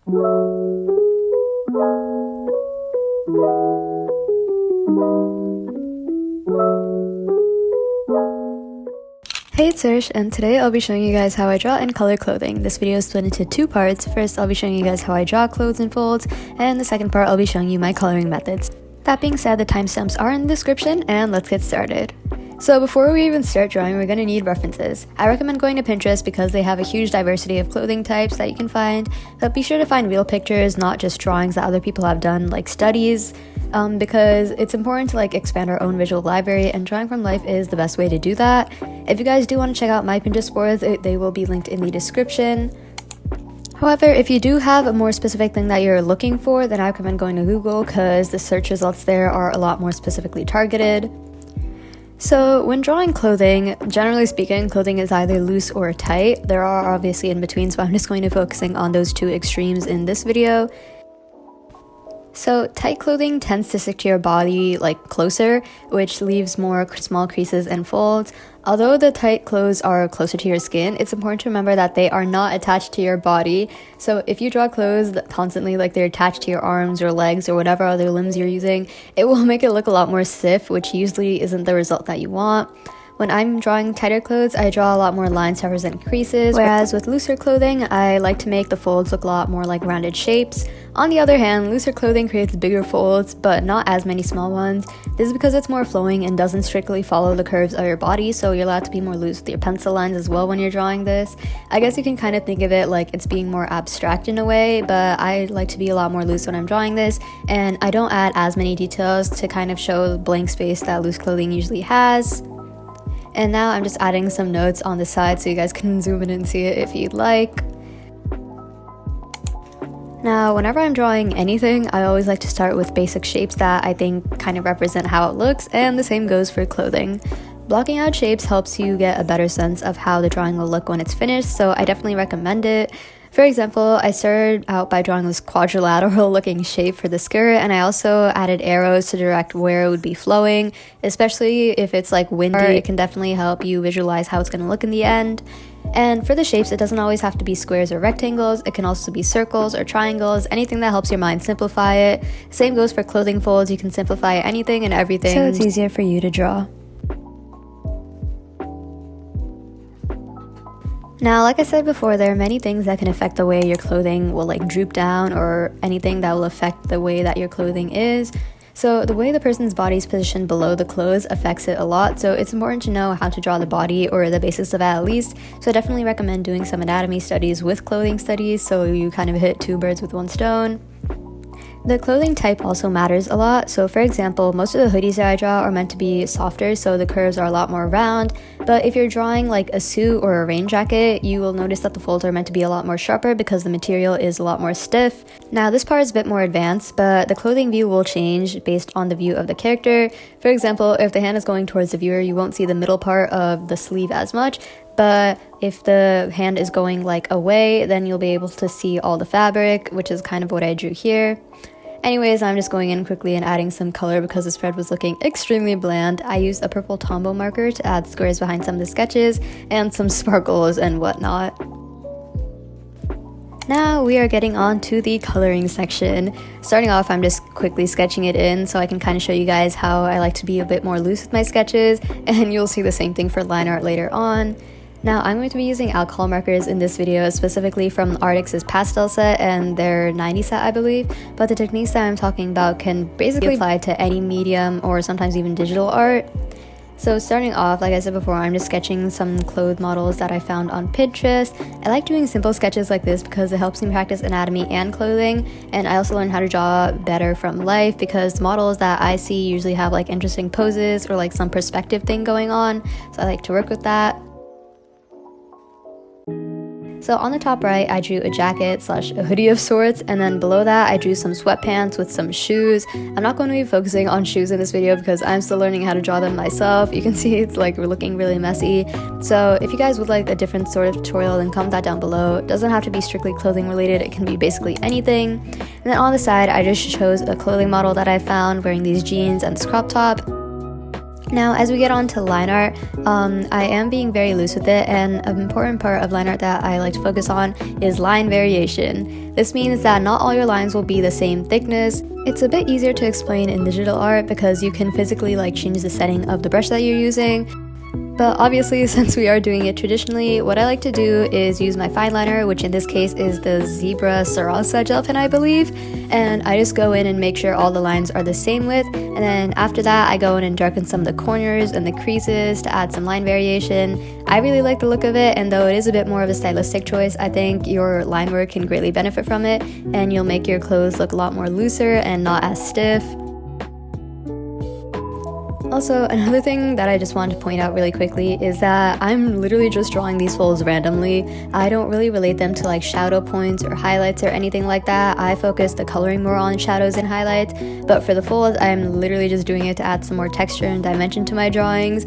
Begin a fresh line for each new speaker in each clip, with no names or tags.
Hey, it's Serge, and today I'll be showing you guys how I draw and color clothing. This video is split into two parts. First, I'll be showing you guys how I draw clothes and folds, and the second part, I'll be showing you my coloring methods. That being said, the timestamps are in the description, and let's get started. So before we even start drawing, we're going to need references. I recommend going to Pinterest because they have a huge diversity of clothing types that you can find, but be sure to find real pictures, not just drawings that other people have done, like studies, because it's important to expand our own visual library, and drawing from life is the best way to do that. If you guys do want to check out my Pinterest boards, they will be linked in the description. However, if you do have a more specific thing that you're looking for, then I recommend going to Google because the search results there are a lot more specifically targeted. So when drawing clothing, generally speaking, clothing is either loose or tight. There are obviously in betweens, but I'm just going to be focusing on those two extremes in this video. So tight clothing tends to stick to your body closer, which leaves more small creases and folds. Although the tight clothes are closer to your skin, it's important to remember that they are not attached to your body. So if you draw clothes that constantly they're attached to your arms or legs or whatever other limbs you're using, it will make it look a lot more stiff, which usually isn't the result that you want. When I'm drawing tighter clothes, I draw a lot more lines to represent creases, whereas with looser clothing, I like to make the folds look a lot more like rounded shapes. On the other hand, looser clothing creates bigger folds, but not as many small ones. This is because it's more flowing and doesn't strictly follow the curves of your body, so you're allowed to be more loose with your pencil lines as well when you're drawing this. I guess you can kind of think of it like it's being more abstract in a way, but I like to be a lot more loose when I'm drawing this, and I don't add as many details to kind of show the blank space that loose clothing usually has. And now I'm just adding some notes on the side so you guys can zoom in and see it if you'd like. Now, whenever I'm drawing anything, I always like to start with basic shapes that I think kind of represent how it looks, and the same goes for clothing. Blocking out shapes helps you get a better sense of how the drawing will look when it's finished, so I definitely recommend it. For example, I started out by drawing this quadrilateral looking shape for the skirt, and I also added arrows to direct where it would be flowing, especially if it's windy. It can definitely help you visualize how it's going to look in the end. And for the shapes, it doesn't always have to be squares or rectangles. It can also be circles or triangles, anything that helps your mind simplify it. Same goes for clothing folds. You can simplify anything and everything, so it's easier for you to draw. Now, like I said before, there are many things that can affect the way your clothing will droop down, or anything that will affect the way that your clothing is. So the way the person's body is positioned below the clothes affects it a lot, so it's important to know how to draw the body, or the basics of it at least. So I definitely recommend doing some anatomy studies with clothing studies, so you kind of hit two birds with one stone. The clothing type also matters a lot. So for example, most of the hoodies that I draw are meant to be softer, so the curves are a lot more round. But if you're drawing a suit or a rain jacket, you will notice that the folds are meant to be a lot more sharper because the material is a lot more stiff. Now this part is a bit more advanced, but the clothing view will change based on the view of the character. For example, if the hand is going towards the viewer, you won't see the middle part of the sleeve as much. But if the hand is going away, then you'll be able to see all the fabric, which is kind of what I drew here. Anyways, I'm just going in quickly and adding some color because the spread was looking extremely bland. I used a purple Tombow marker to add squares behind some of the sketches and some sparkles and whatnot. Now we are getting on to the coloring section. Starting off, I'm just quickly sketching it in so I can kind of show you guys how I like to be a bit more loose with my sketches, and you'll see the same thing for line art later on. Now, I'm going to be using alcohol markers in this video, specifically from Artix's pastel set and their 90 set, I believe, but the techniques that I'm talking about can basically apply to any medium or sometimes even digital art. So starting off, like I said before, I'm just sketching some clothes models that I found on Pinterest. I like doing simple sketches like this because it helps me practice anatomy and clothing, and I also learn how to draw better from life because models that I see usually have interesting poses or some perspective thing going on, so I like to work with that. So on the top right, I drew a jacket slash a hoodie of sorts, and then below that I drew some sweatpants with some shoes. I'm not going to be focusing on shoes in this video because I'm still learning how to draw them myself. You can see it's looking really messy. So if you guys would like a different sort of tutorial, then comment that down below. It doesn't have to be strictly clothing related, it can be basically anything. And then on the side, I just chose a clothing model that I found wearing these jeans and this crop top. Now, as we get on to line art, I am being very loose with it, and an important part of line art that I like to focus on is line variation. This means that not all your lines will be the same thickness. It's a bit easier to explain in digital art because you can physically change the setting of the brush that you're using. But obviously, since we are doing it traditionally, what I like to do is use my fine liner, which in this case is the Zebra Sarasa gel pen, I believe, and I just go in and make sure all the lines are the same width, and then after that I go in and darken some of the corners and the creases to add some line variation. I really like the look of it, and though it is a bit more of a stylistic choice, I think your line work can greatly benefit from it, and you'll make your clothes look a lot more looser and not as stiff. Also, another thing that I just wanted to point out really quickly is that I'm literally just drawing these folds randomly. I don't really relate them to shadow points or highlights or anything like that. I focus the coloring more on shadows and highlights, but for the folds, I'm literally just doing it to add some more texture and dimension to my drawings.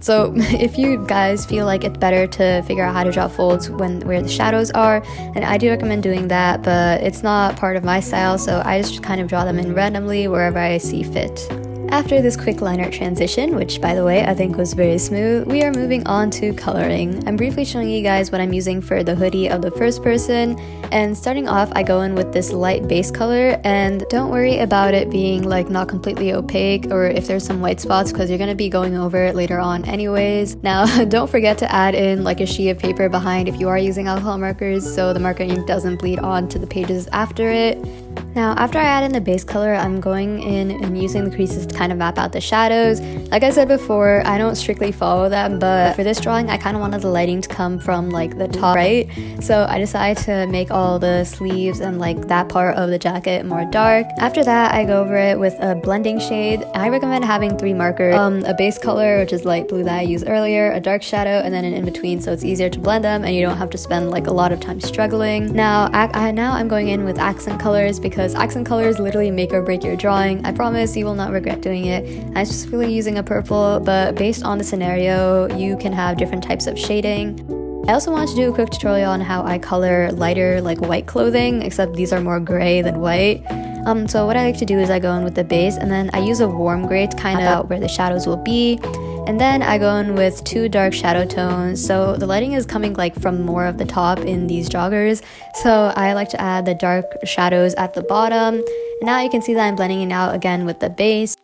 So if you guys feel like it's better to figure out how to draw folds where the shadows are, and I do recommend doing that, but it's not part of my style, so I just kind of draw them in randomly wherever I see fit. After this quick line art transition, which by the way I think was very smooth, we are moving on to coloring. I'm briefly showing you guys what I'm using for the hoodie of the first person, and starting off I go in with this light base color, and don't worry about it being not completely opaque or if there's some white spots because you're going to be going over it later on anyways. Now don't forget to add in a sheet of paper behind if you are using alcohol markers so the marker ink doesn't bleed onto the pages after it. Now, after I add in the base color, I'm going in and using the creases to kind of map out the shadows. Like I said before, I don't strictly follow them, but for this drawing, I kind of wanted the lighting to come from the top right. So I decided to make all the sleeves and that part of the jacket more dark. After that, I go over it with a blending shade. I recommend having 3 markers, a base color, which is light blue that I used earlier, a dark shadow, and then an in-between, so it's easier to blend them and you don't have to spend a lot of time struggling. Now I'm going in with accent colors because accent colors literally make or break your drawing. I promise you will not regret doing it. I'm specifically using a purple, but based on the scenario, you can have different types of shading. I also wanted to do a quick tutorial on how I color lighter white clothing, except these are more gray than white. So what I like to do is I go in with the base and then I use a warm gray to kind of out where the shadows will be. And then I go in with 2 dark shadow tones, so the lighting is coming from more of the top in these joggers, so I like to add the dark shadows at the bottom. And now you can see that I'm blending it out again with the base.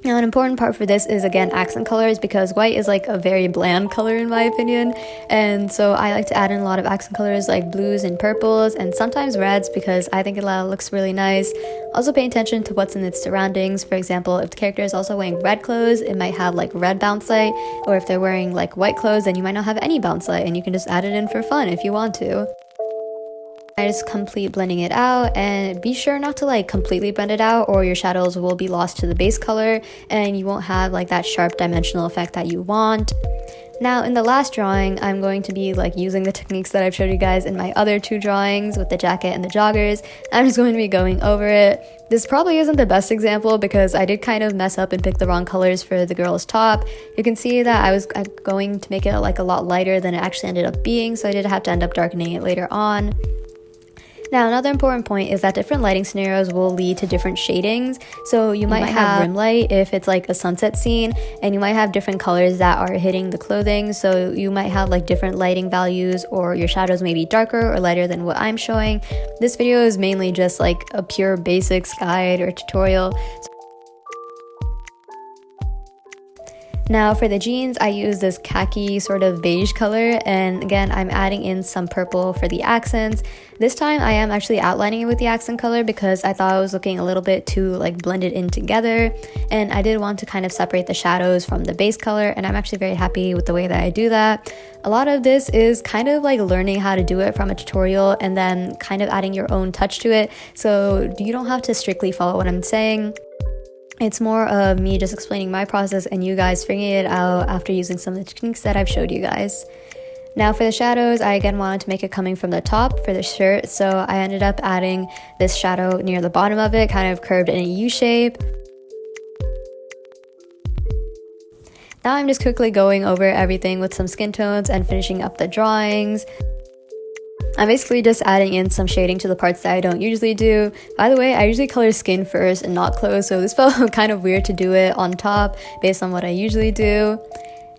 Now, an important part for this is again accent colors, because white is a very bland color in my opinion, and so I like to add in a lot of accent colors like blues and purples and sometimes reds because I think it looks really nice. Also pay attention to what's in its surroundings. For example, if the character is also wearing red clothes, it might have red bounce light, or if they're wearing white clothes, then you might not have any bounce light and you can just add it in for fun if you want to. I just complete blending it out, and be sure not to completely blend it out or your shadows will be lost to the base color and you won't have that sharp dimensional effect that you want. Now in the last drawing, I'm going to be using the techniques that I've showed you guys in my other 2 drawings with the jacket and the joggers. I'm just going to be going over it. This probably isn't the best example because I did kind of mess up and pick the wrong colors for the girl's top. You can see that I was going to make it a lot lighter than it actually ended up being, so I did have to end up darkening it later on. Now, another important point is that different lighting scenarios will lead to different shadings. So you might have rim light if it's a sunset scene, and you might have different colors that are hitting the clothing. So you might have different lighting values, or your shadows may be darker or lighter than what I'm showing. This video is mainly just a pure basics guide or tutorial. Now for the jeans, I use this khaki sort of beige color, and again I'm adding in some purple for the accents. This time I am actually outlining it with the accent color because I thought it was looking a little bit too blended in together, and I did want to kind of separate the shadows from the base color, and I'm actually very happy with the way that I do that. A lot of this is kind of learning how to do it from a tutorial and then kind of adding your own touch to it, so you don't have to strictly follow what I'm saying. It's more of me just explaining my process and you guys figuring it out after using some of the techniques that I've showed you guys. Now for the shadows, I again wanted to make it coming from the top for the shirt, so I ended up adding this shadow near the bottom of it, kind of curved in a U shape. Now I'm just quickly going over everything with some skin tones and finishing up the drawings. I'm basically just adding in some shading to the parts that I don't usually do. By the way, I usually color skin first and not clothes, so this felt kind of weird to do it on top based on what I usually do.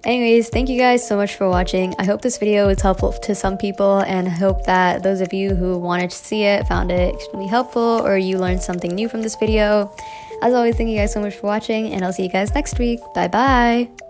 Anyways, thank you guys so much for watching. I hope this video was helpful to some people, and I hope that those of you who wanted to see it found it extremely helpful, or you learned something new from this video. As always, thank you guys so much for watching, and I'll see you guys next week. Bye bye!